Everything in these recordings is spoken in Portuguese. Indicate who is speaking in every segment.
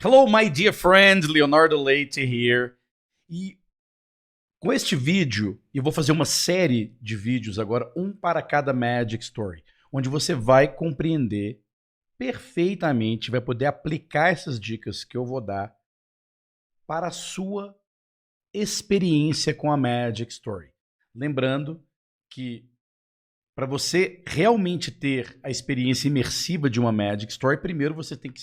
Speaker 1: Hello, my dear friend, Leonardo Leite here. E com este vídeo, eu vou fazer uma série de vídeos agora, um para cada Magic Story, onde você vai compreender perfeitamente, vai poder aplicar essas dicas que eu vou dar para a sua experiência com a Magic Story. Lembrando que para você realmente ter a experiência imersiva de uma Magic Story, primeiro você tem que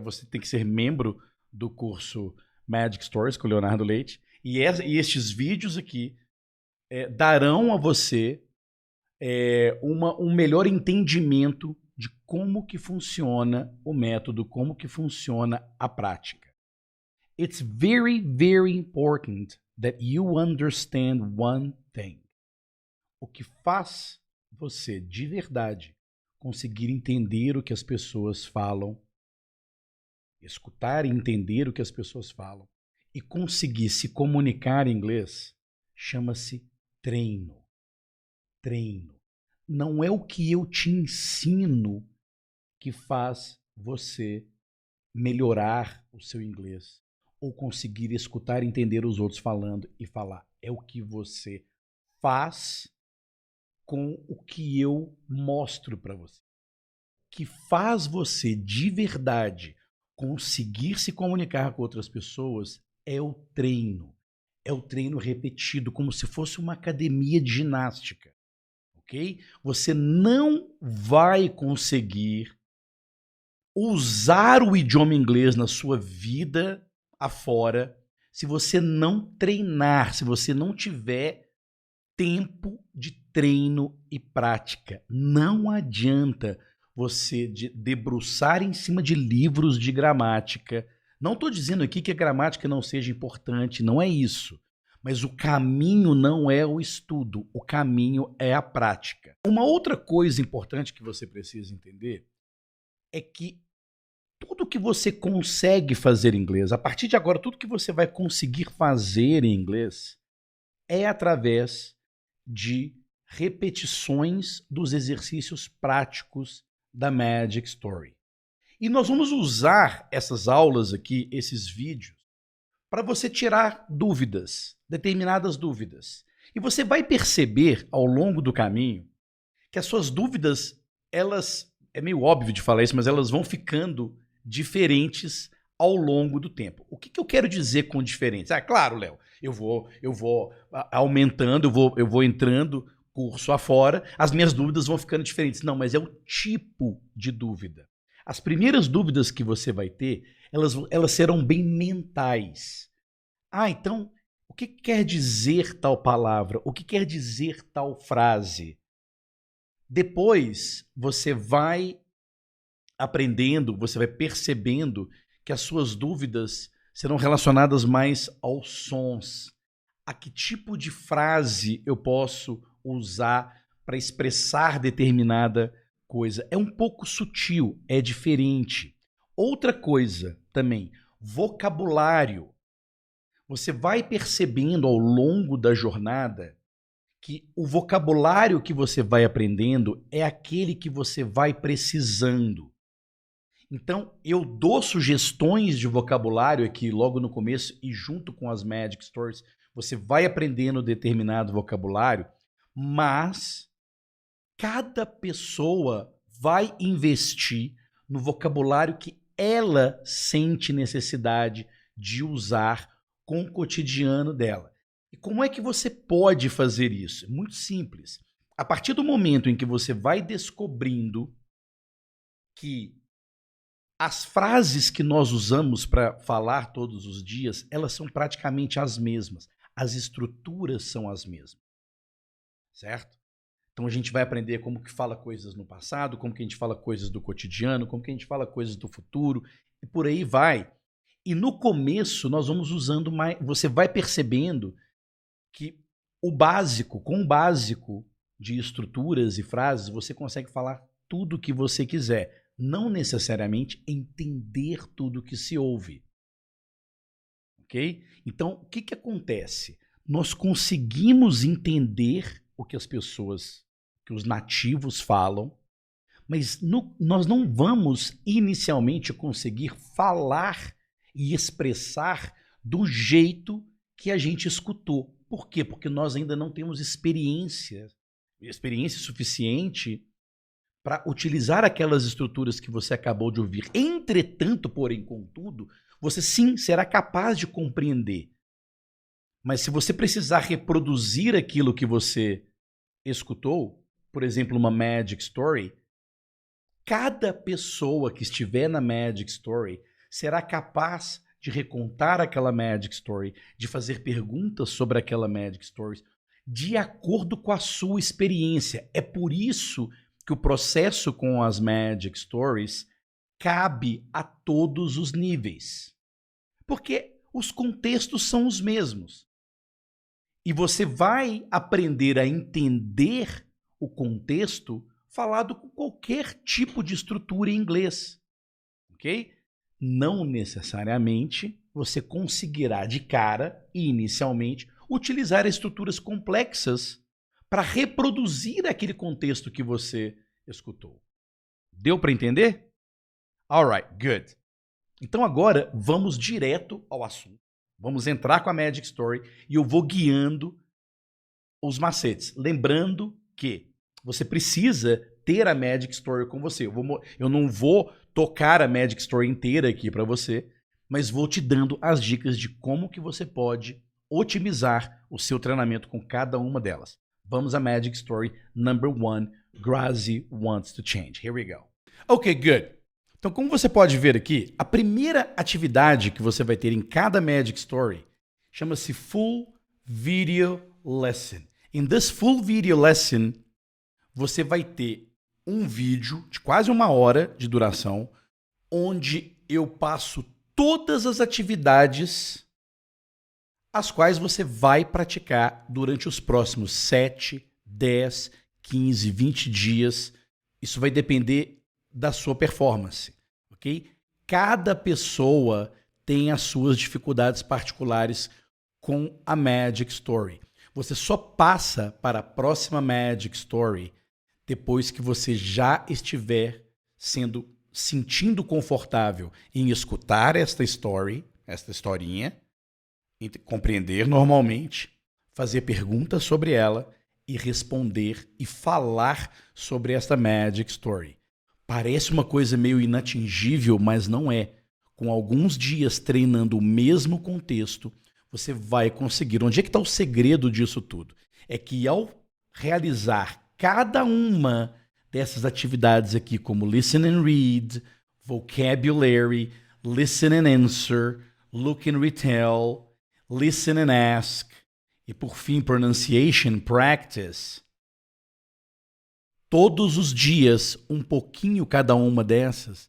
Speaker 1: você tem que ser membro do curso Magic Stories com o Leonardo Leite. E estes vídeos aqui darão a você um melhor entendimento de como que funciona o método, como que funciona a prática. It's very, very important that you understand one thing. O que faz você, de verdade, conseguir entender o que as pessoas falam, escutar e entender o que as pessoas falam e conseguir se comunicar em inglês, chama-se treino. Treino. Não é o que eu te ensino que faz você melhorar o seu inglês ou conseguir escutar e entender os outros falando e falar. É o que você faz com o que eu mostro para você. Que faz você, de verdade, conseguir se comunicar com outras pessoas é o treino. É o treino repetido, como se fosse uma academia de ginástica. Ok? Você não vai conseguir usar o idioma inglês na sua vida afora se você não treinar, se você não tiver tempo de treino e prática. Não adianta você debruçar em cima de livros de gramática. Não estou dizendo aqui que a gramática não seja importante, não é isso. Mas o caminho não é o estudo, o caminho é a prática. Uma outra coisa importante que você precisa entender é que tudo que você consegue fazer em inglês, a partir de agora, tudo que você vai conseguir fazer em inglês é através de repetições dos exercícios práticos da Magic Story. E nós vamos usar essas aulas aqui, esses vídeos, para você tirar dúvidas, determinadas dúvidas. E você vai perceber ao longo do caminho que as suas dúvidas, é meio óbvio de falar isso, mas elas vão ficando diferentes ao longo do tempo. O que eu quero dizer com diferentes? Claro, Léo, eu vou aumentando, eu vou entrando curso afora, as minhas dúvidas vão ficando diferentes. Não, mas é o tipo de dúvida. As primeiras dúvidas que você vai ter, elas serão bem mentais. Então, o que quer dizer tal palavra? O que quer dizer tal frase? Depois, você vai aprendendo, você vai percebendo que as suas dúvidas serão relacionadas mais aos sons. A que tipo de frase eu posso usar para expressar determinada coisa? É um pouco sutil, é diferente. Outra coisa também, vocabulário. Você vai percebendo ao longo da jornada que o vocabulário que você vai aprendendo é aquele que você vai precisando. Então, eu dou sugestões de vocabulário aqui logo no começo e junto com as Magic Stories, você vai aprendendo determinado vocabulário, mas cada pessoa vai investir no vocabulário que ela sente necessidade de usar com o cotidiano dela. E como é que você pode fazer isso? É muito simples. A partir do momento em que você vai descobrindo que as frases que nós usamos para falar todos os dias, elas são praticamente as mesmas. As estruturas são as mesmas. Certo? Então a gente vai aprender como que fala coisas no passado, como que a gente fala coisas do cotidiano, como que a gente fala coisas do futuro, e por aí vai. E no começo nós vamos usando mais, você vai percebendo que com o básico de estruturas e frases, você consegue falar tudo o que você quiser. Não necessariamente entender tudo que se ouve. Ok? Então, o que acontece? Nós conseguimos entender o que as pessoas, que os nativos falam, Mas nós não vamos inicialmente conseguir falar e expressar do jeito que a gente escutou. Por quê? Porque nós ainda não temos experiência suficiente para utilizar aquelas estruturas que você acabou de ouvir. Entretanto, porém, contudo, você sim será capaz de compreender. Mas se você precisar reproduzir aquilo que você escutou, por exemplo, uma Magic Story, cada pessoa que estiver na Magic Story será capaz de recontar aquela Magic Story, de fazer perguntas sobre aquela Magic Story, de acordo com a sua experiência. É por isso que o processo com as Magic Stories cabe a todos os níveis. Porque os contextos são os mesmos. E você vai aprender a entender o contexto falado com qualquer tipo de estrutura em inglês. Ok? Não necessariamente você conseguirá de cara e inicialmente utilizar estruturas complexas para reproduzir aquele contexto que você escutou. Deu para entender? Alright, good. Então agora vamos direto ao assunto. Vamos entrar com a Magic Story e eu vou guiando os macetes. Lembrando que você precisa ter a Magic Story com você. Eu não vou tocar a Magic Story inteira aqui para você, mas vou te dando as dicas de como que você pode otimizar o seu treinamento com cada uma delas. Vamos à Magic Story number 1, Grazi Wants to Change. Here we go. Ok, good. Então, como você pode ver aqui, a primeira atividade que você vai ter em cada Magic Story chama-se Full Video Lesson. In this Full Video Lesson, você vai ter um vídeo de quase 1 hora de duração, onde eu passo todas as atividades as quais você vai praticar durante os próximos 7, 10, 15, 20 dias. Isso vai depender da sua performance, ok? Cada pessoa tem as suas dificuldades particulares com a Magic Story. Você só passa para a próxima Magic Story depois que você já estiver sentindo confortável em escutar esta historinha, compreender normalmente, fazer perguntas sobre ela e responder e falar sobre esta Magic Story. Parece uma coisa meio inatingível, mas não é. Com alguns dias treinando o mesmo contexto, você vai conseguir. Onde é que está o segredo disso tudo? É que ao realizar cada uma dessas atividades aqui, como Listen and Read, Vocabulary, Listen and Answer, Look and Retell, Listen and Ask, e por fim, Pronunciation Practice, todos os dias, um pouquinho cada uma dessas,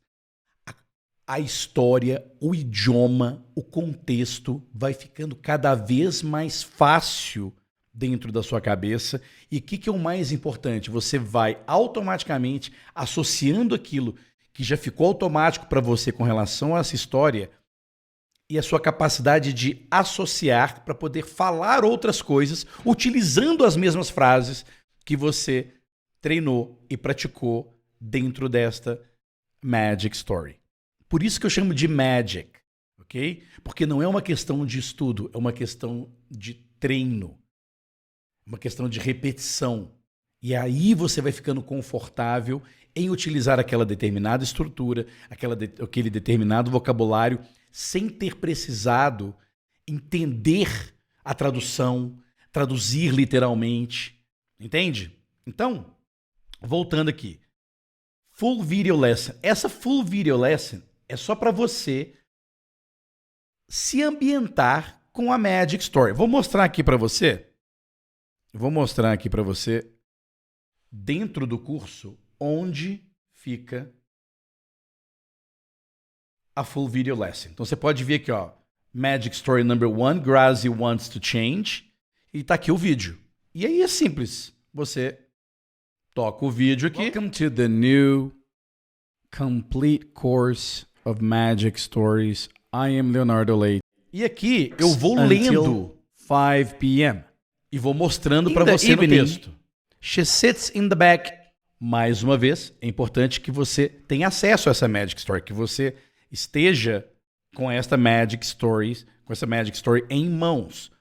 Speaker 1: a história, o idioma, o contexto vai ficando cada vez mais fácil dentro da sua cabeça. E o que é o mais importante? Você vai automaticamente associando aquilo que já ficou automático para você com relação a essa história e a sua capacidade de associar para poder falar outras coisas utilizando as mesmas frases que você treinou e praticou dentro desta Magic Story. Por isso que eu chamo de Magic, ok? Porque não é uma questão de estudo, é uma questão de treino, uma questão de repetição. E aí você vai ficando confortável em utilizar aquela determinada estrutura, aquele determinado vocabulário, sem ter precisado entender a tradução, traduzir literalmente. Entende? Então, voltando aqui. Full Video Lesson. Essa Full Video Lesson é só para você se ambientar com a Magic Story. Vou mostrar aqui para você. Dentro do curso onde fica a Full Video Lesson. Então você pode ver aqui, ó, Magic Story number 1, Grazi Wants to Change, e tá aqui o vídeo. E aí é simples. Você toca o vídeo aqui. Welcome to the new complete course of Magic Stories. I am Leonardo Leite. E aqui eu vou lendo 5 p.m. e vou mostrando para você no texto. She sits in the back mais uma vez, é importante que você tenha acesso a essa Magic Story, que você esteja com essa Magic Story em mãos,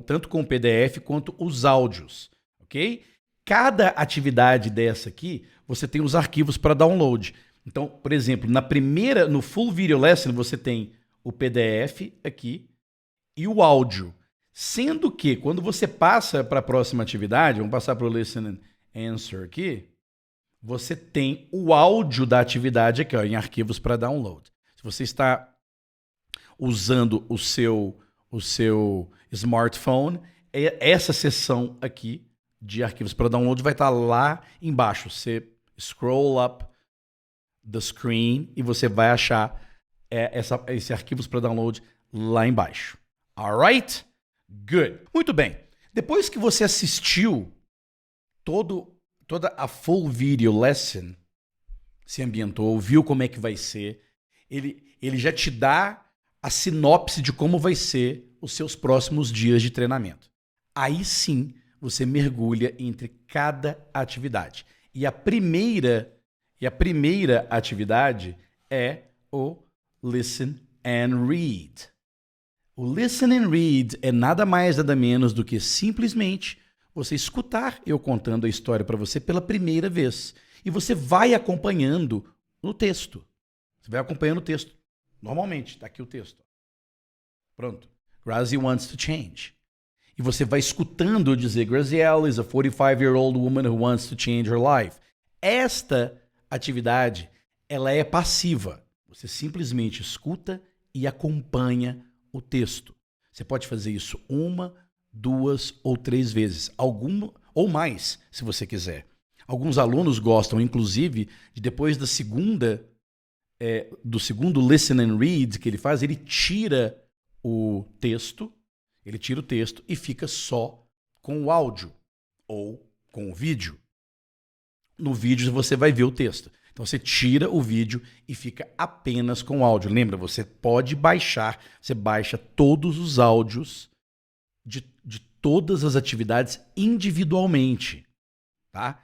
Speaker 1: tanto com o PDF quanto os áudios, ok? Cada atividade dessa aqui, você tem os arquivos para download. Então, por exemplo, no Full Video Lesson, você tem o PDF aqui e o áudio. Sendo que, quando você passa para a próxima atividade, vamos passar para o Listen and Answer aqui, você tem o áudio da atividade aqui, ó, em arquivos para download. Se você está usando o seu smartphone, essa seção aqui de arquivos para download vai estar lá embaixo. Você scroll up the screen e você vai achar esse arquivos para download lá embaixo. Alright? Good. Muito bem. Depois que você assistiu toda a full video lesson, se ambientou, viu como é que vai ser, ele já te dá a sinopse de como vai ser os seus próximos dias de treinamento. Aí sim, você mergulha entre cada atividade. E a primeira atividade é o Listen and Read. O Listen and Read é nada mais, nada menos do que simplesmente você escutar eu contando a história para você pela primeira vez. E você vai acompanhando no texto. Você vai acompanhando o texto. Normalmente, está aqui o texto. Pronto. Grazie wants to change. E você vai escutando eu dizer, Graziella is a 45-year-old woman who wants to change her life. Esta atividade, ela é passiva. Você simplesmente escuta e acompanha o texto. Você pode fazer isso 1, 2 ou 3 vezes. Ou mais, se você quiser. Alguns alunos gostam, inclusive, de depois do segundo Listen and Read que ele faz, ele tira o texto e fica só com o áudio ou com o vídeo. No vídeo você vai ver o texto. Então você tira o vídeo e fica apenas com o áudio. Lembra, você pode baixar, você baixa todos os áudios de todas as atividades individualmente, tá?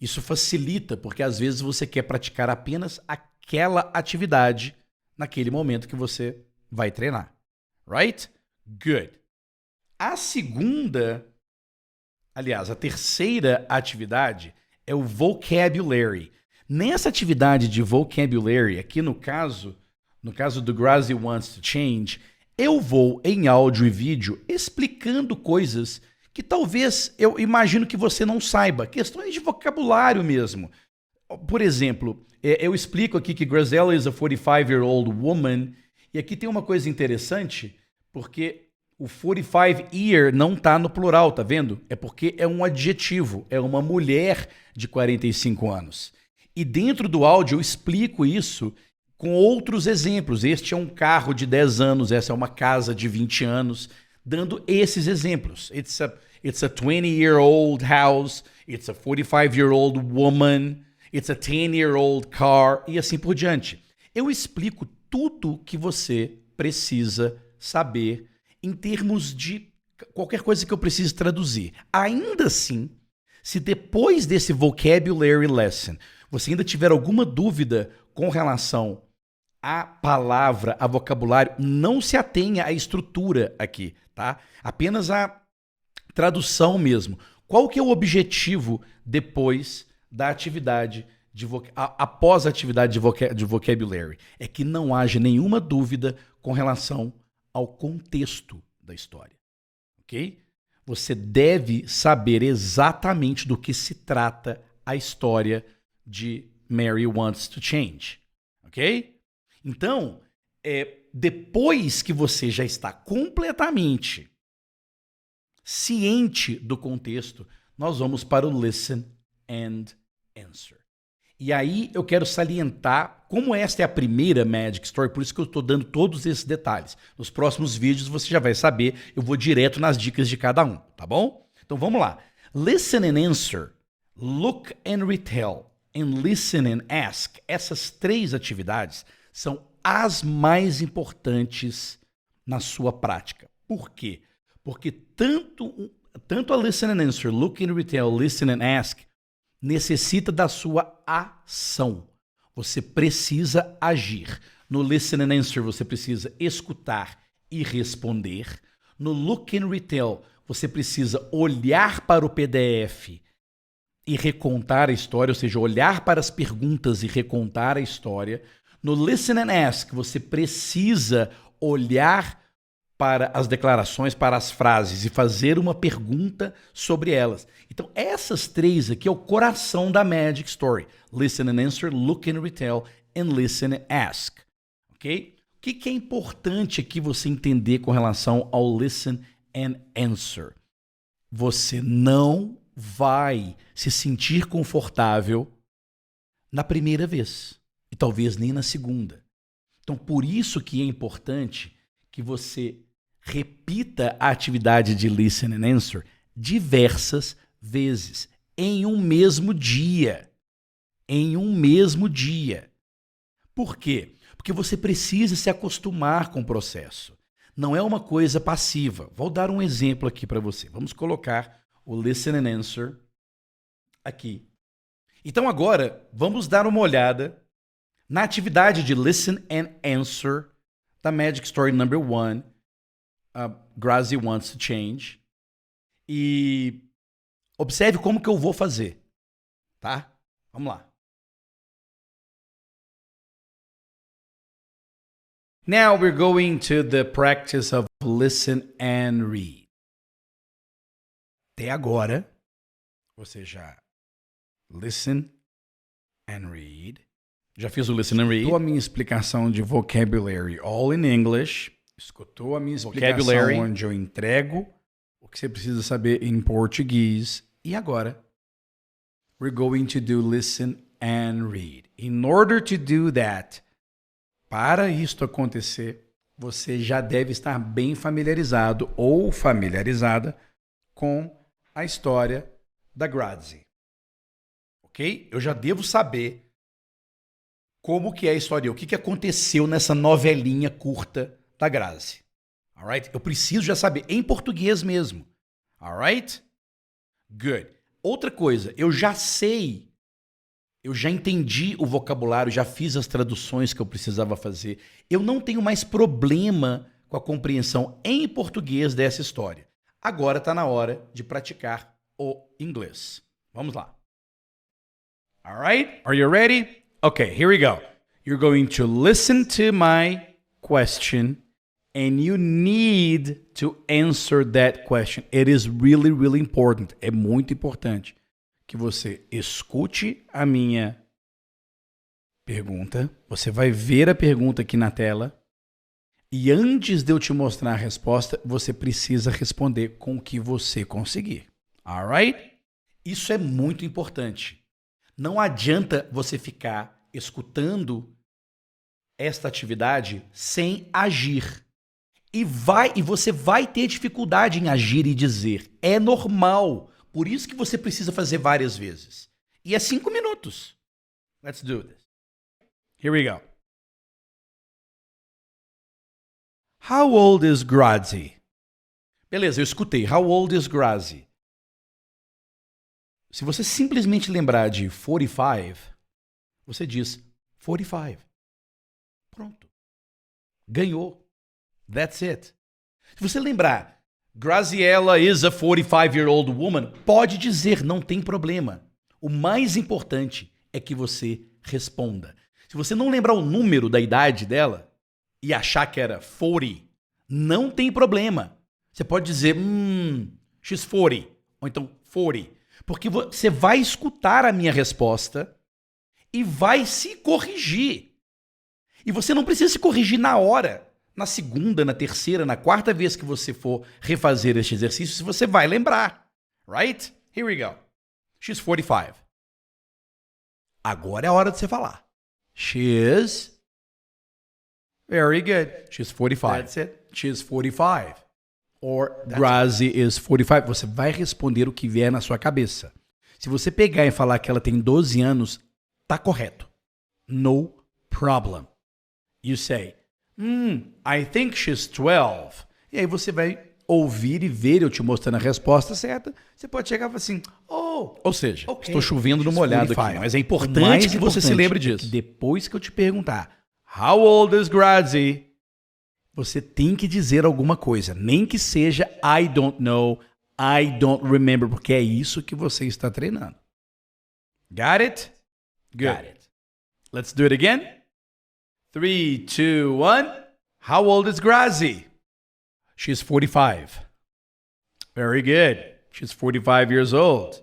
Speaker 1: Isso facilita, porque às vezes você quer praticar apenas aquela atividade naquele momento que você vai treinar. Right? Good. A terceira atividade é o Vocabulary. Nessa atividade de Vocabulary, aqui no caso do Grazie Wants to Change, eu vou em áudio e vídeo explicando coisas que talvez eu imagino que você não saiba, questões de vocabulário mesmo. Por exemplo, eu explico aqui que Graziella is a 45-year-old woman, e aqui tem uma coisa interessante, porque o 45-year não está no plural, tá vendo? É porque é um adjetivo, é uma mulher de 45 anos. E dentro do áudio eu explico isso com outros exemplos. Este é um carro de 10 anos, essa é uma casa de 20 anos, dando esses exemplos. It's a 20-year-old house, it's a 45-year-old woman, it's a 10-year-old car, e assim por diante. Eu explico tudo que você precisa saber em termos de qualquer coisa que eu precise traduzir. Ainda assim, se depois desse vocabulary lesson você ainda tiver alguma dúvida com relação à palavra, a vocabulário, não se atenha à estrutura aqui, tá? Apenas a tradução mesmo. Qual que é o objetivo depois da atividade, após a atividade de vocabulary? É que não haja nenhuma dúvida com relação ao contexto da história, ok? Você deve saber exatamente do que se trata a história de Mary Wants to Change, ok? Então, depois que você já está completamente ciente do contexto, nós vamos para o Listen and Answer. E aí eu quero salientar, como esta é a primeira Magic Story, por isso que eu estou dando todos esses detalhes. Nos próximos vídeos você já vai saber, eu vou direto nas dicas de cada um, tá bom? Então vamos lá. Listen and Answer, Look and Retell, and Listen and Ask. Essas 3 atividades são as mais importantes na sua prática. Por quê? Porque tanto a Listen and Answer, Look and Retell, Listen and Ask, necessita da sua ação. Você precisa agir. No Listen and Answer, você precisa escutar e responder. No Look and Retell, você precisa olhar para o PDF e recontar a história, ou seja, olhar para as perguntas e recontar a história. No Listen and Ask, você precisa olhar para as declarações, para as frases e fazer uma pergunta sobre elas. Então, essas três aqui é o coração da Magic Story. Listen and Answer, Look and Retell and Listen and Ask. Ok? O que é importante aqui você entender com relação ao Listen and Answer? Você não vai se sentir confortável na primeira vez e talvez nem na segunda. Então, por isso que é importante que você repita a atividade de Listen and Answer diversas vezes, em um mesmo dia. Em um mesmo dia. Por quê? Porque você precisa se acostumar com o processo. Não é uma coisa passiva. Vou dar um exemplo aqui para você. Vamos colocar o Listen and Answer aqui. Então agora, vamos dar uma olhada na atividade de Listen and Answer da Magic Story number 1. Grazi wants to change. E observe como que eu vou fazer, tá? Vamos lá. Now we're going to the practice of listen and read. Até agora, você já listen and read. Já fiz o listen and read. Escutou a minha explicação de vocabulary all in English. Escutou a minha explicação onde eu entrego o que você precisa saber em português. E agora, we're going to do listen and read. In order to do that, para isto acontecer, você já deve estar bem familiarizado ou familiarizada com a história da Grazi. Ok? Eu já devo saber como que é a história, o que aconteceu nessa novelinha curta da Grazi. Alright? Eu preciso já saber, em português mesmo. Alright? Good. Outra coisa, eu já sei, eu já entendi o vocabulário, já fiz as traduções que eu precisava fazer. Eu não tenho mais problema com a compreensão em português dessa história. Agora está na hora de praticar o inglês. Vamos lá. Alright? Are you ready? Okay, here we go. You're going to listen to my question and you need to answer that question. It is really, really important. É muito importante que você escute a minha pergunta. Você vai ver a pergunta aqui na tela. E antes de eu te mostrar a resposta, você precisa responder com o que você conseguir. Alright? Isso é muito importante. Não adianta você ficar escutando esta atividade sem agir. E você vai ter dificuldade em agir e dizer. É normal. Por isso que você precisa fazer várias vezes. E é 5 minutos. Let's do this. Here we go. How old is Grazi? Beleza, eu escutei. How old is Grazi? Se você simplesmente lembrar de 45, você diz 45. Pronto. Ganhou. That's it. Se você lembrar, Graziella is a 45-year-old woman, pode dizer, não tem problema. O mais importante é que você responda. Se você não lembrar o número da idade dela e achar que era 40, não tem problema. Você pode dizer, she's 40, ou então 40. Porque você vai escutar a minha resposta e vai se corrigir. E você não precisa se corrigir na hora. Na segunda, na terceira, na quarta vez que você for refazer este exercício, você vai lembrar. Right? Here we go. She's 45. Agora é a hora de você falar. She is. Very good. She's 45. That's it. She's 45. Or Grazi is 45. Você vai responder o que vier na sua cabeça. Se você pegar e falar que ela tem 12 anos, tá correto. No problem. You say, I think she's 12. E aí você vai ouvir e ver eu te mostrando a resposta certa. Você pode chegar e falar assim, oh, Ou seja,
Speaker 2: Okay.
Speaker 1: estou chovendo no molhado aqui, mas é importante que você se lembre disso. Depois que eu te perguntar, how old is Grazi? Você tem que dizer alguma coisa, nem que seja I don't know, I don't remember, porque é isso que você está treinando. Got it? Good. Got it. Let's do it again. 3, 2, 1. How old is Grazi? She's 45. Very good. She's 45 years old.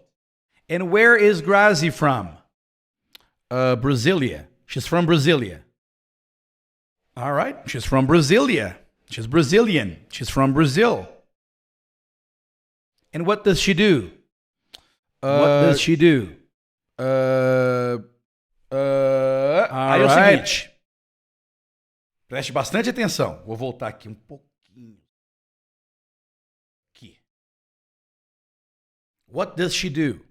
Speaker 1: And where is Grazi from? Brasilia. She's from Brasilia. All right. She's from Brasilia. She's Brazilian. She's from Brazil. And what does she do? What does she do? Aí é o seguinte. Preste bastante atenção. Vou voltar aqui um pouquinho. Aqui. What does she do?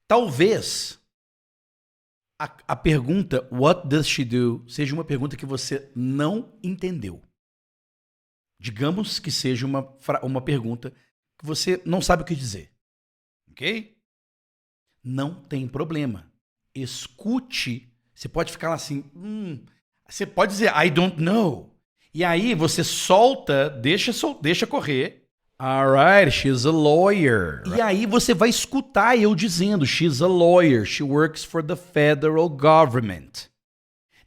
Speaker 1: Talvez a pergunta what does she do seja uma pergunta que você não entendeu. Digamos que seja uma pergunta que você não sabe o que dizer. Ok? Não tem problema. Escute. Você pode ficar lá assim. Você pode dizer I don't know. E aí você solta, deixa correr. Alright, she's a lawyer. E aí você vai escutar eu dizendo she's a lawyer. She works for the federal government.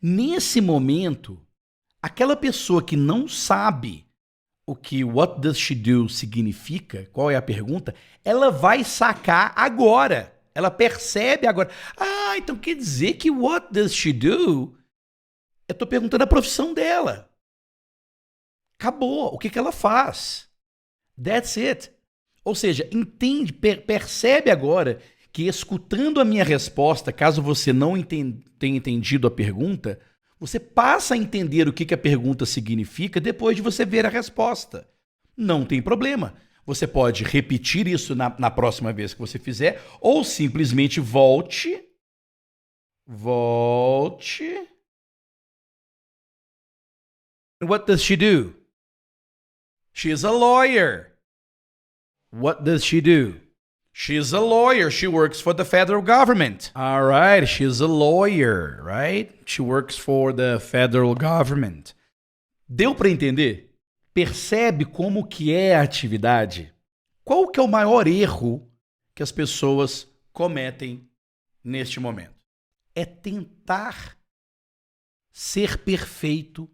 Speaker 1: Nesse momento, aquela pessoa que não sabe o que what does she do significa, qual é a pergunta, ela vai sacar agora. Ela percebe agora. Ah, então quer dizer que what does she do? Eu tô perguntando a profissão dela. Acabou. O que ela faz? That's it. Ou seja, entende, percebe agora que escutando a minha resposta, caso você não tenha entendido a pergunta, você passa a entender o que a pergunta significa depois de você ver a resposta. Não tem problema. Você pode repetir isso na próxima vez que você fizer, ou simplesmente volte. What does she do? She's a lawyer. What does she do? She's a lawyer. She works for the federal government. All right, she's a lawyer, right? She works for the federal government. Deu para entender? Percebe como que é a atividade? Qual que é o maior erro que as pessoas cometem neste momento? É tentar ser perfeito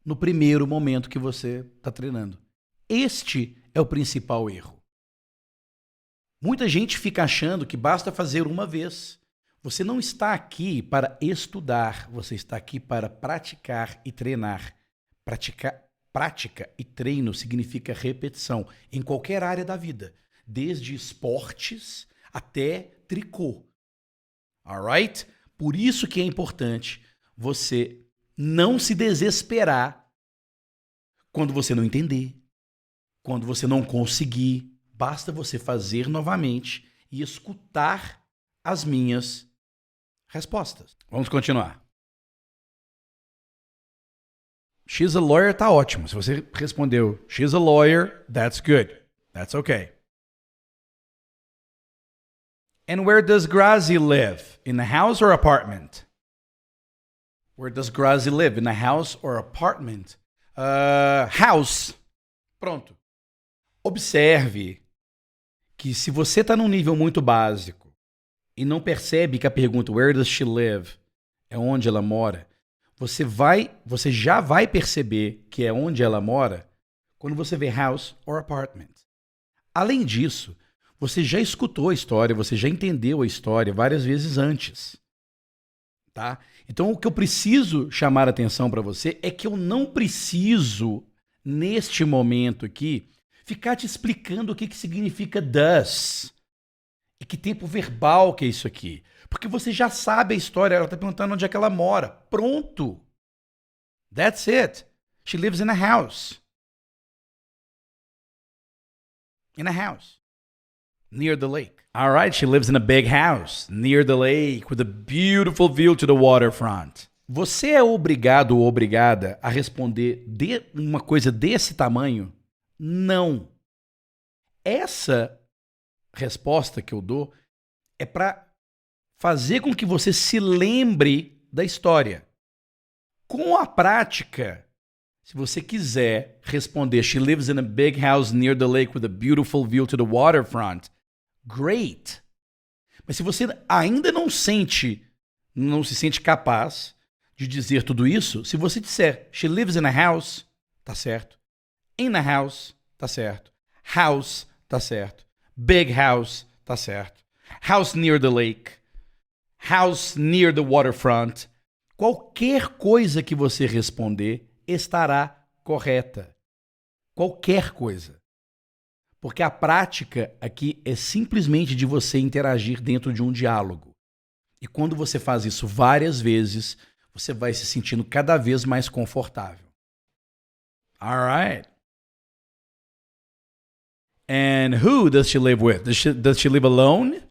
Speaker 1: no primeiro momento que você está treinando. Este é o principal erro. Muita gente fica achando que basta fazer uma vez. Você não está aqui para estudar, você está aqui para praticar e treinar. Prática e treino significa repetição em qualquer área da vida, desde esportes até tricô. Alright? Por isso que é importante você não se desesperar quando você não entender, quando você não conseguir. Basta você fazer novamente e escutar as minhas respostas. Vamos continuar. She's a lawyer tá ótimo. Se você respondeu she's a lawyer, that's good. That's okay. And where does Grazi live? In a house or apartment? Where does Grazi live? In a house or apartment? House. Pronto. Observe que se você está num nível muito básico e não percebe que a pergunta where does she live é onde ela mora, você já vai perceber que é onde ela mora quando você vê house or apartment. Além disso, você já escutou a história, você já entendeu a história várias vezes antes. Tá? Então, o que eu preciso chamar a atenção para você é que eu não preciso, neste momento aqui, ficar te explicando o que significa does. E que tempo verbal que é isso aqui. Porque você já sabe a história, ela está perguntando onde é que ela mora. Pronto. That's it. She lives in a house. In a house. Near the lake. All right, she lives in a big house. Near the lake, with a beautiful view to the waterfront. Você é obrigado ou obrigada a responder uma coisa desse tamanho? Não. Essa resposta que eu dou é para fazer com que você se lembre da história. Com a prática, se você quiser responder, she lives in a big house near the lake with a beautiful view to the waterfront, great. Mas se você ainda não se sente capaz de dizer tudo isso, se você disser, she lives in a house, tá certo. In a house, tá certo. House, tá certo. Big house, tá certo. House near the lake. House near the waterfront. Qualquer coisa que você responder estará correta. Qualquer coisa. Porque a prática aqui é simplesmente de você interagir dentro de um diálogo. E quando você faz isso várias vezes, você vai se sentindo cada vez mais confortável. Alright. And who does she live with? Does she live alone?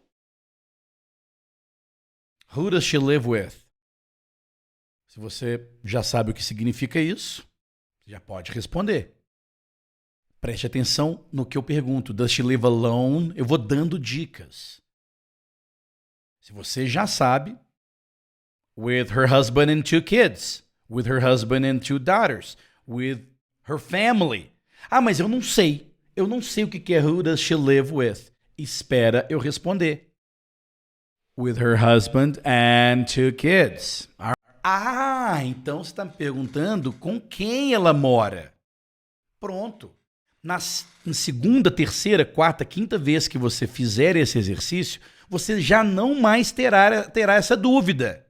Speaker 1: Who does she live with? Se você já sabe o que significa isso, já pode responder. Preste atenção no que eu pergunto. Does she live alone? Eu vou dando dicas. Se você já sabe, with her husband and 2 kids, with her husband and 2 daughters, with her family. Ah, mas eu não sei. Eu não sei o que é who does she live with. Espera eu responder. With her husband and 2 kids. Ah, então você está me perguntando com quem ela mora. Pronto. Na segunda, terceira, quarta, quinta vez que você fizer esse exercício, você já não mais terá essa dúvida.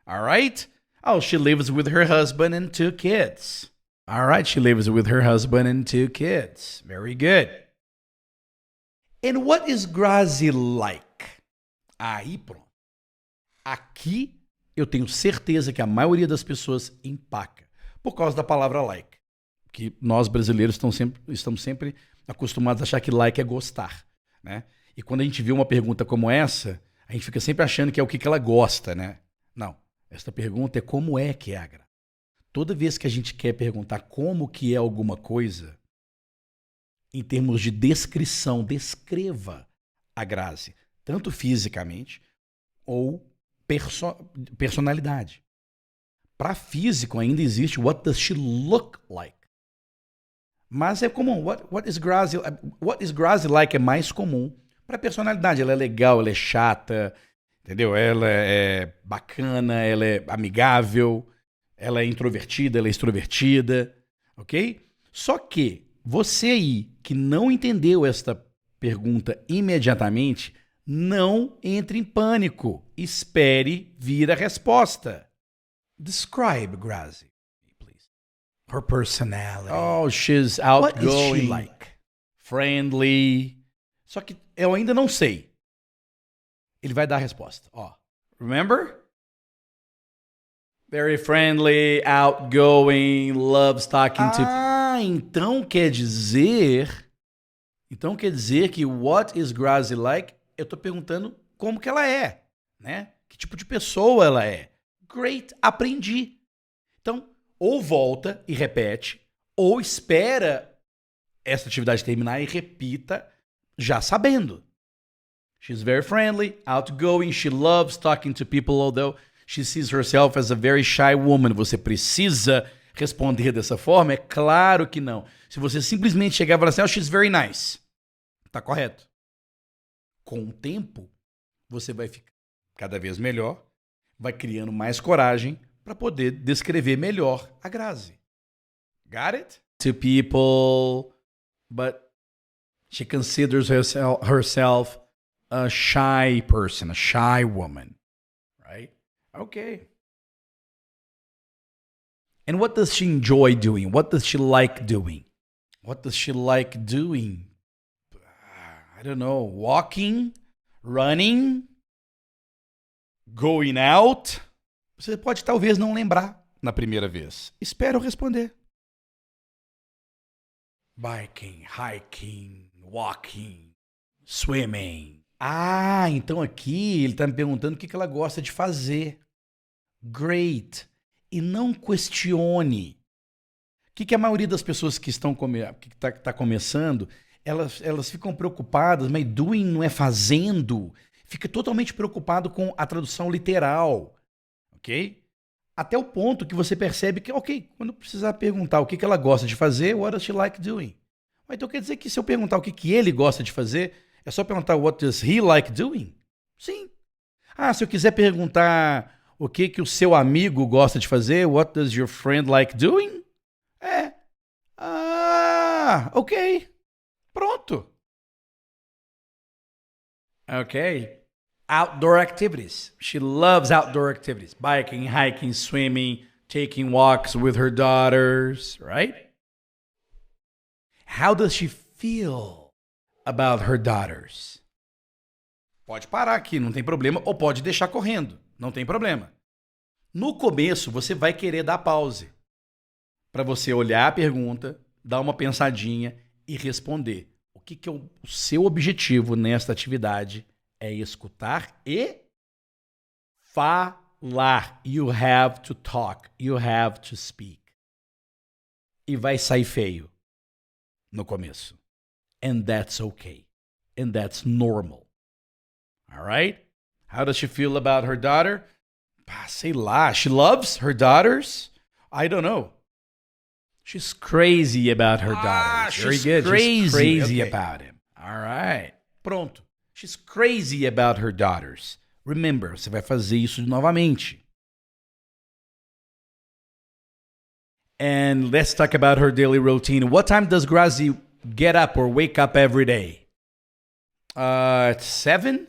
Speaker 1: Alright? Oh, she lives with her husband and 2 kids. Alright, she lives with her husband and 2 kids. Very good. And what is Grazi like? Aí, pronto. Aqui eu tenho certeza que a maioria das pessoas empaca por causa da palavra like. Que nós brasileiros estamos sempre acostumados a achar que like é gostar, né? E quando a gente vê uma pergunta como essa, a gente fica sempre achando que é o que ela gosta, né? Não, esta pergunta é como é que é a Grazi. Toda vez que a gente quer perguntar como que é alguma coisa, em termos de descrição, descreva a Grazi, tanto fisicamente ou personalidade. Para físico ainda existe what does she look like? Mas é comum. What is Grazi like é mais comum. Para personalidade, ela é legal, ela é chata, entendeu? Ela é bacana, ela é amigável, ela é introvertida, ela é extrovertida, ok? Só que você aí que não entendeu esta pergunta imediatamente, não entre em pânico. Espere vir a resposta. Describe Grazi. Her personality. Oh, she's outgoing. What is she like? Friendly. Só que eu ainda não sei. Ele vai dar a resposta. Ó, remember? Very friendly, outgoing, loves talking to... Ah, então quer dizer que what is Grazi like? Eu tô perguntando como que ela é, né? Que tipo de pessoa ela é. Great, aprendi. Então, ou volta e repete, ou espera essa atividade terminar e repita já sabendo. She's very friendly, outgoing, she loves talking to people, although she sees herself as a very shy woman. Você precisa responder dessa forma? É claro que não. Se você simplesmente chegar e falar assim, oh, she's very nice, tá correto. Com o tempo, você vai ficar cada vez melhor, vai criando mais coragem para poder descrever melhor a Grazi. Got it? To people, but she considers herself a shy person, a shy woman, right? Okay. And what does she enjoy doing? What does she like doing? What does she like doing? I don't know. Walking, running, going out. Você pode talvez não lembrar na primeira vez. Espero responder. Biking, hiking, walking, swimming. Ah, então aqui ele está me perguntando o que ela gosta de fazer. Great. E não questione. O que a maioria das pessoas que estão tá começando, elas ficam preocupadas, mas doing não é fazendo. Fica totalmente preocupado com a tradução literal, ok? Até o ponto que você percebe que, ok, quando precisar perguntar o que ela gosta de fazer, what does she like doing? Então quer dizer que se eu perguntar o que ele gosta de fazer, é só perguntar what does he like doing? Sim. Ah, se eu quiser perguntar o que o seu amigo gosta de fazer, what does your friend like doing? Ok. Pronto. Ok. Outdoor activities. She loves outdoor activities. Biking, hiking, swimming, taking walks with her daughters, right? How does she feel about her daughters? Pode parar aqui, não tem problema, ou pode deixar correndo, não tem problema. No começo, você vai querer dar pause para você olhar a pergunta, dar uma pensadinha e responder. O que é o seu objetivo nesta atividade? É escutar e falar. You have to talk. You have to speak. E vai sair feio no começo. And that's okay. And that's normal. All right? How does she feel about her daughter? Sei lá. She loves her daughters? I don't know. She's crazy about her daughters. Very good. She's crazy about him. All right. Pronto. She's crazy about her daughters. Remember, você vai fazer isso novamente. And let's talk about her daily routine. What time does Grazi get up or wake up every day? At 7?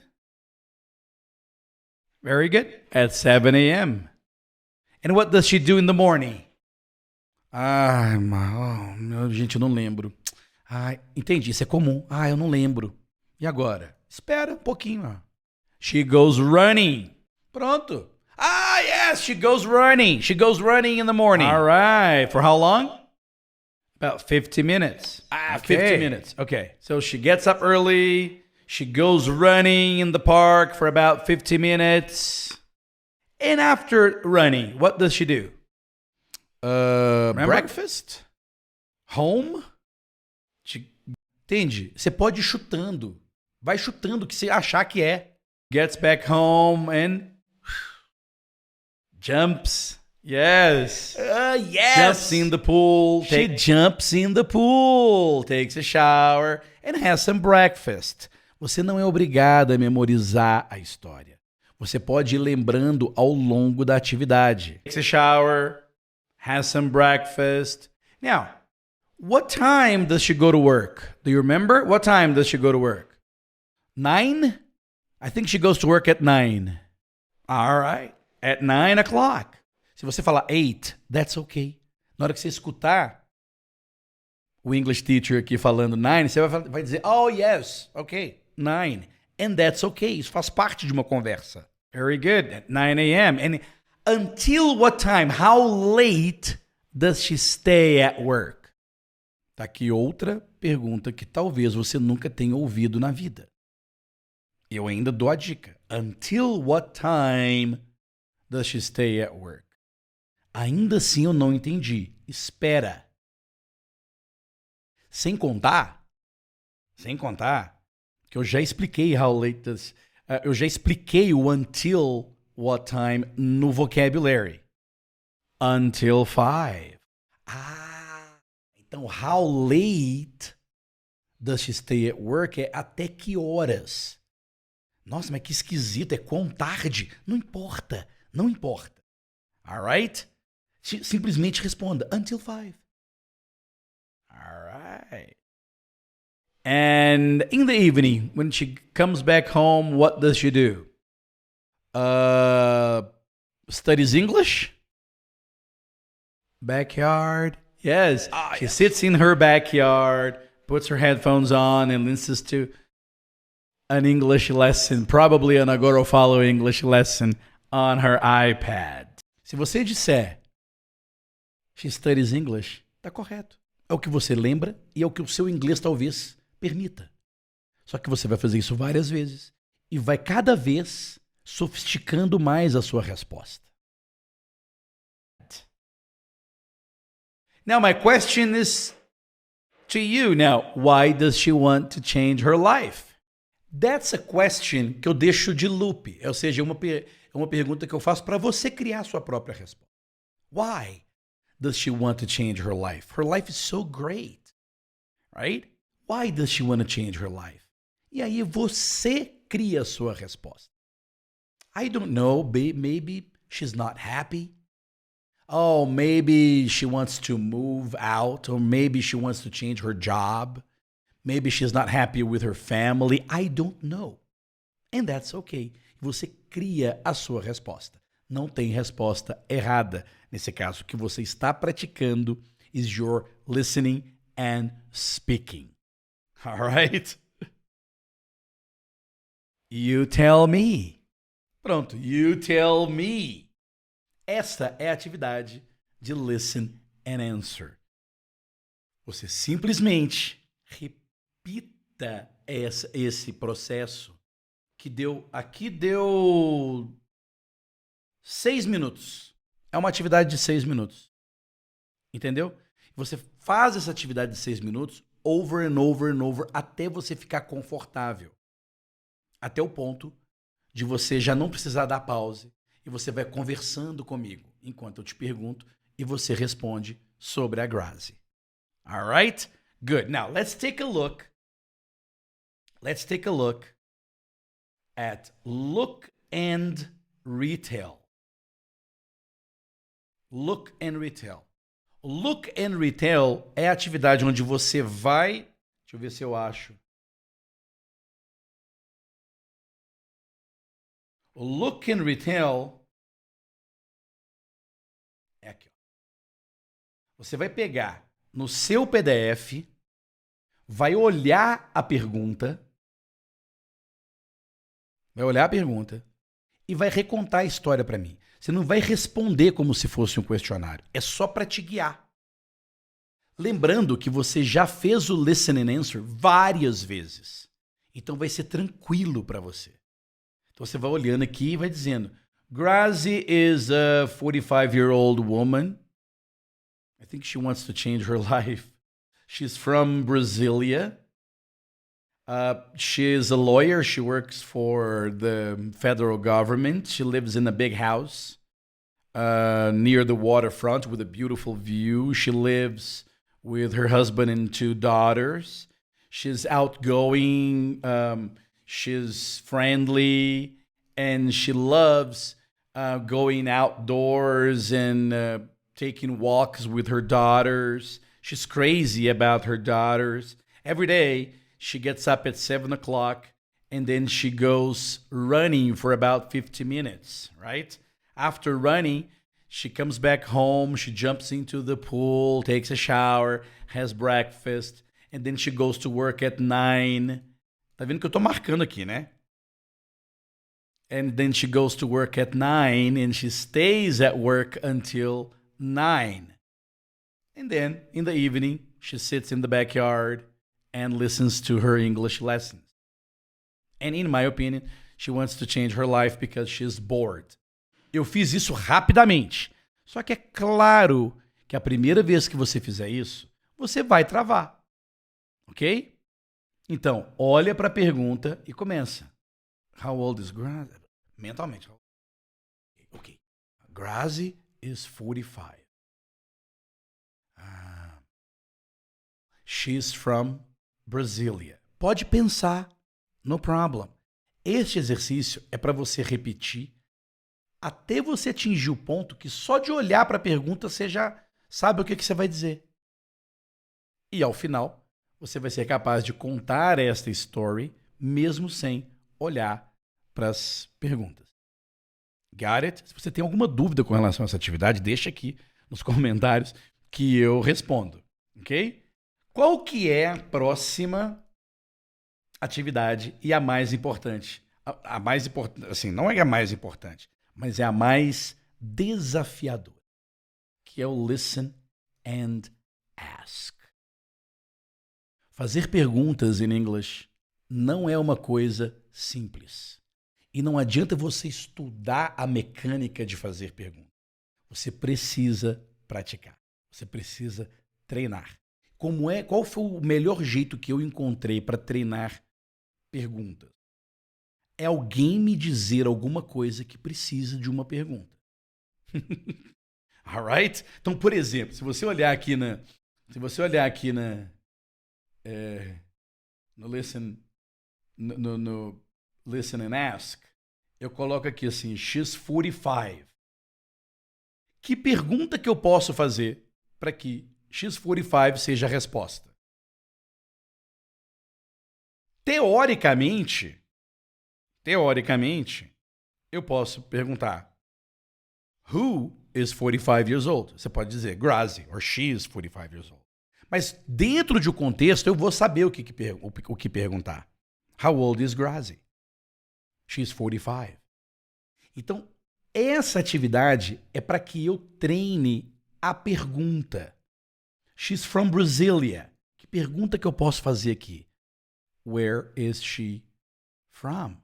Speaker 1: Very good. At 7 a.m. And what does she do in the morning? Gente, eu não lembro. Entendi, isso é comum. Eu não lembro. E agora? Espera um pouquinho. She goes running. Pronto. Yes, she goes running. She goes running in the morning. All right. For how long? About 50 minutes. 50 minutes. Okay. So she gets up early. She goes running in the park for about 50 minutes. And after running, what does she do? Breakfast? Home? Entende? Você pode ir chutando. Vai chutando o que você achar que é. Gets back home and jumps. Yes. Yes. Jumps in the pool. She jumps in the pool. Takes a shower and has some breakfast. Você não é obrigado a memorizar a história. Você pode ir lembrando ao longo da atividade. Takes a shower. Has some breakfast. Now, what time does she go to work? Do you remember? What time does she go to work? 9? I think she goes to work at 9. All right. At 9 o'clock. Se você falar 8, that's okay. Na hora que você escutar o English teacher aqui falando 9, você vai dizer, oh, yes, okay, 9. And that's okay. Isso faz parte de uma conversa. Very good. At 9 a.m. And until what time? How late does she stay at work? Tá aqui outra pergunta que talvez você nunca tenha ouvido na vida. Eu ainda dou a dica. Until what time does she stay at work? Ainda assim eu não entendi. Espera. Sem contar que eu já expliquei how late does... eu já expliquei o until what time no vocabulary. Until 5. Então how late does she stay at work é até que horas. Nossa, mas que esquisito, é quão tarde. Não importa. Alright? Simplesmente responda, until 5. Alright. And in the evening, when she comes back home, what does she do? Studies English? Backyard? Yes. She sits in her backyard, puts her headphones on, and listens to an English lesson, probably an Agora Eu Falo English lesson on her iPad. Se você disser she studies English, tá correto. É o que você lembra e é o que o seu inglês talvez permita. Só que você vai fazer isso várias vezes e vai cada vez sofisticando mais a sua resposta. Now my question is To you now, why does she want to change her life? That's a question que eu deixo de loop, ou seja, é uma pergunta que eu faço para você criar a sua própria resposta. Why does she want to change her life? Her life is so great, right? Why does she want to change her life? E aí você cria a sua resposta. I don't know, maybe she's not happy. Oh, maybe she wants to move out, or maybe she wants to change her job. Maybe she's not happy with her family. I don't know. And that's okay. Você cria a sua resposta. Não tem resposta errada. Nesse caso, o que você está praticando is your listening and speaking. All right? You tell me. Pronto, you tell me. Esta é a atividade de listen and answer. Você simplesmente repita esse processo que aqui deu 6 minutos. É uma atividade de 6 minutos. Entendeu? Você faz essa atividade de 6 minutos over and over and over até você ficar confortável. Até o ponto de você já não precisar dar pause e você vai conversando comigo enquanto eu te pergunto e você responde sobre a Grazi. All right? Good. Now, let's take a look. Let's take a look at look and retell. Look and retell. Look and retell é a atividade onde você vai... Deixa eu ver se eu acho. O look and retell é aqui. Você vai pegar no seu PDF, vai olhar a pergunta, e vai recontar a história para mim. Você não vai responder como se fosse um questionário. É só para te guiar. Lembrando que você já fez o listen and answer várias vezes. Então vai ser tranquilo para você. Então você vai olhando aqui e vai dizendo: Grazi is a 45-year-old woman. I think she wants to change her life. She's from Brasilia. She's a lawyer. She works for the federal government. She lives in a big house near the waterfront with a beautiful view. She lives with her husband and 2 daughters. She's outgoing. She's friendly, and she loves going outdoors and taking walks with her daughters. She's crazy about her daughters. Every day, she gets up at 7 o'clock, and then she goes running for about 50 minutes, right? After running, she comes back home, she jumps into the pool, takes a shower, has breakfast, and then she goes to work at 9. Tá vendo que eu tô marcando aqui, né? And then she goes to work at 9 and she stays at work until 9. And then in the evening, she sits in the backyard and listens to her English lessons. And in my opinion, she wants to change her life because she's bored. Eu fiz isso rapidamente. Só que é claro que a primeira vez que você fizer isso, você vai travar. Ok? Então, olha para a pergunta e começa. How old is Grazi? Mentalmente. Ok. Grazi is 45. She's from Brasilia. Pode pensar. No problem. Este exercício é para você repetir até você atingir o ponto que só de olhar para a pergunta você já sabe o que você vai dizer. E ao final, você vai ser capaz de contar esta story mesmo sem olhar para as perguntas. Got it? Se você tem alguma dúvida com relação a essa atividade, deixa aqui nos comentários que eu respondo, ok? Qual que é a próxima atividade e a mais importante? A mais importante, assim, não é a mais importante, mas é a mais desafiadora, que é o listen and ask. Fazer perguntas em inglês não é uma coisa simples. E não adianta você estudar a mecânica de fazer perguntas. Você precisa praticar. Você precisa treinar. Qual foi o melhor jeito que eu encontrei para treinar perguntas? É alguém me dizer alguma coisa que precisa de uma pergunta. Alright? Então, por exemplo, se você olhar aqui no Listen and Ask, eu coloco aqui assim, she's 45. Que pergunta que eu posso fazer para que she's 45 seja a resposta? Teoricamente, eu posso perguntar, who is 45 years old? Você pode dizer Grazi, or she is 45 years old. Mas dentro de um contexto, eu vou saber o que perguntar. How old is Grazi? She's 45. Então, essa atividade é para que eu treine a pergunta. She's from Brasilia. Que pergunta que eu posso fazer aqui? Where is she from?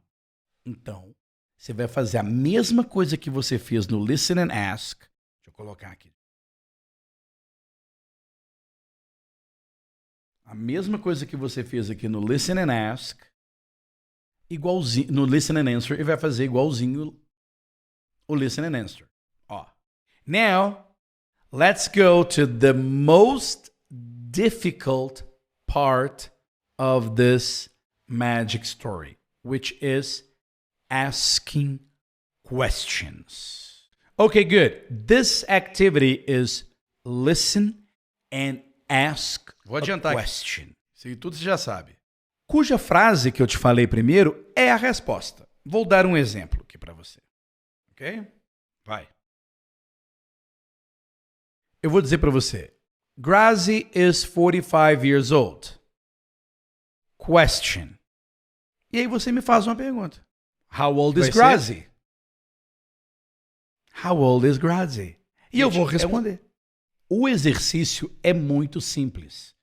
Speaker 1: Então, você vai fazer a mesma coisa que você fez no Listen and Ask. Deixa eu colocar aqui. A mesma coisa que você fez aqui no Listen and Ask, igualzinho no Listen and Answer, e vai fazer igualzinho o Listen and Answer. Ó. Now, let's go to the most difficult part of this magic story, which is asking questions. Okay, good. This activity is listen and ask a question. Isso tudo você já sabe. Cuja frase que eu te falei primeiro é a resposta. Vou dar um exemplo aqui para você. Ok? Vai. Eu vou dizer para você. Grazi is 45 years old. Question. E aí você me faz uma pergunta. How old is Grazi? How old is Grazi? E eu vou responder. O exercício é muito simples.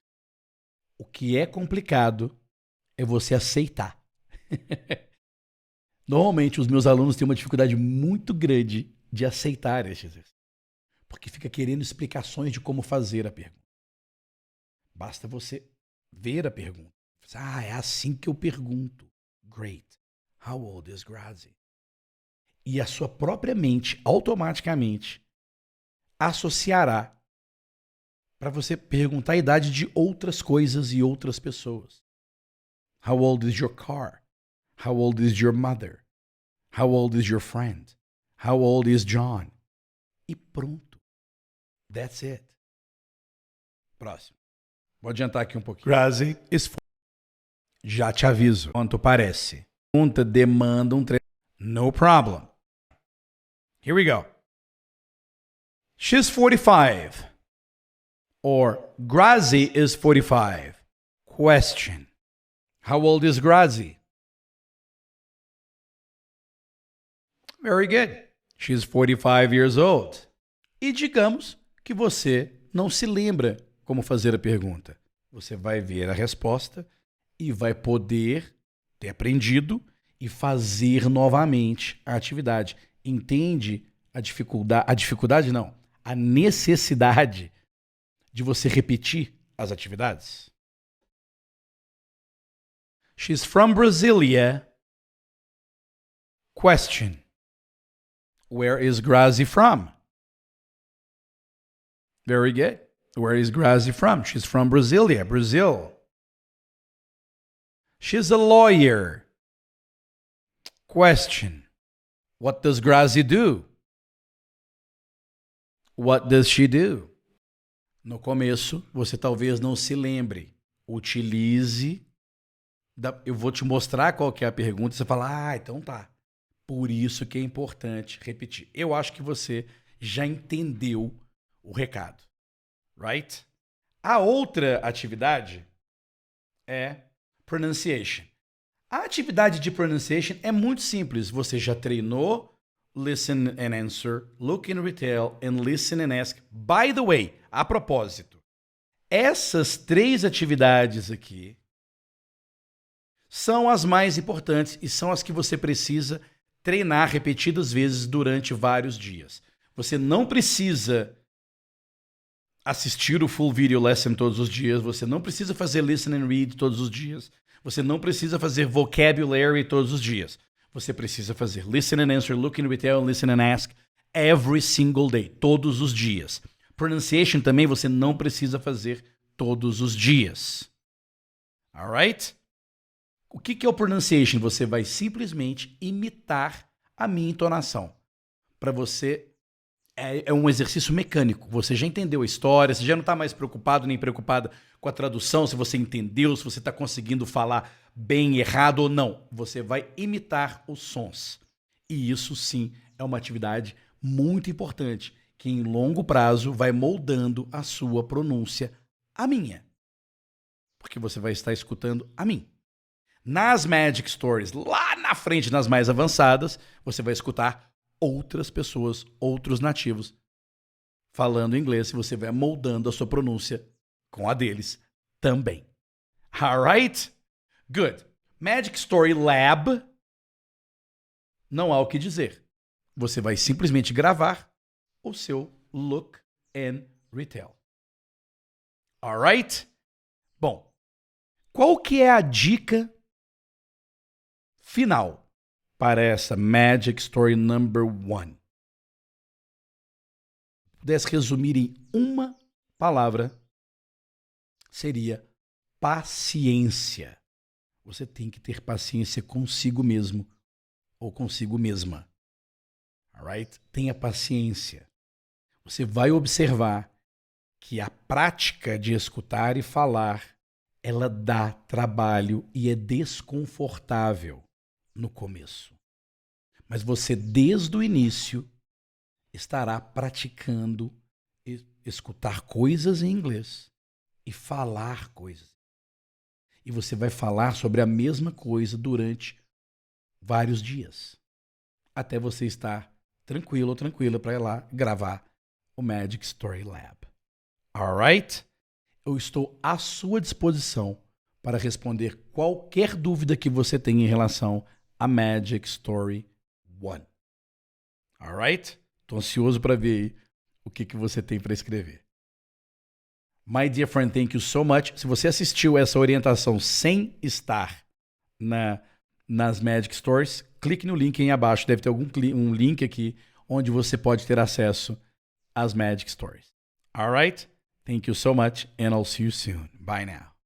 Speaker 1: O que é complicado é você aceitar. Normalmente, os meus alunos têm uma dificuldade muito grande de aceitar este exercício. Porque fica querendo explicações de como fazer a pergunta. Basta você ver a pergunta. Ah, é assim que eu pergunto. Great. How old is Grazi? E a sua própria mente, automaticamente, associará para você perguntar a idade de outras coisas e outras pessoas. How old is your car? How old is your mother? How old is your friend? How old is John? E pronto. That's it. Próximo. Vou adiantar aqui um pouquinho. Grazi is... Já te aviso. Quanto parece. Pergunta demanda um treino. No problem. Here we go. She's 45. Or Grazi is 45. Question. How old is Grazi? Very good. She's 45 years old. E digamos que você não se lembra como fazer a pergunta. Você vai ver a resposta e vai poder ter aprendido e fazer novamente a atividade. Entende a dificuldade não, a necessidade de você repetir as atividades? She's from Brasilia. Question. Where is Grazi from? Very good. Where is Grazi from? She's from Brasilia, Brazil. She's a lawyer. Question. What does Grazi do? What does she do? No começo, você talvez não se lembre. Utilize. Eu vou te mostrar qual que é a pergunta. Você fala, então tá. Por isso que é importante repetir. Eu acho que você já entendeu o recado. Right? A outra atividade é pronunciation. A atividade de pronunciation é muito simples. Você já treinou listen and answer, look and retell, and listen and ask. By the way, a propósito, essas 3 atividades aqui são as mais importantes e são as que você precisa treinar repetidas vezes durante vários dias. Você não precisa assistir o full video lesson todos os dias, você não precisa fazer listen and read todos os dias, você não precisa fazer vocabulary todos os dias. Você precisa fazer listen and answer, look and retell, listen and ask every single day, todos os dias. Pronunciation também você não precisa fazer todos os dias. Alright? O que é o pronunciation? Você vai simplesmente imitar a minha entonação. Para você, é um exercício mecânico. Você já entendeu a história, você já não está mais preocupado nem preocupada com a tradução, se você entendeu, se você está conseguindo falar bem, errado ou não. Você vai imitar os sons. E isso sim é uma atividade muito importante, que em longo prazo vai moldando a sua pronúncia, a minha. Porque você vai estar escutando a mim. Nas Magic Stories, lá na frente, nas mais avançadas, você vai escutar outras pessoas, outros nativos, falando inglês, e você vai moldando a sua pronúncia com a deles também. Alright? Good. Magic Story Lab, não há o que dizer. Você vai simplesmente gravar o seu look and retell. Alright? Bom, qual que é a dica final para essa Magic Story number 1? Se pudesse resumir em uma palavra, seria paciência. Você tem que ter paciência consigo mesmo ou consigo mesma. Alright? Tenha paciência. Você vai observar que a prática de escutar e falar, ela dá trabalho e é desconfortável no começo. Mas você, desde o início, estará praticando escutar coisas em inglês e falar coisas. E você vai falar sobre a mesma coisa durante vários dias, até você estar tranquilo ou tranquila para ir lá gravar o Magic Story Lab. Alright? Eu estou à sua disposição para responder qualquer dúvida que você tenha em relação a Magic Story 1. Alright? Estou ansioso para ver aí o que você tem para escrever. My dear friend, thank you so much. Se você assistiu essa orientação sem estar nas Magic Stories, clique no link aí abaixo. Deve ter um link aqui onde você pode ter acesso às Magic Stories. Alright? Thank you so much and I'll see you soon. Bye now.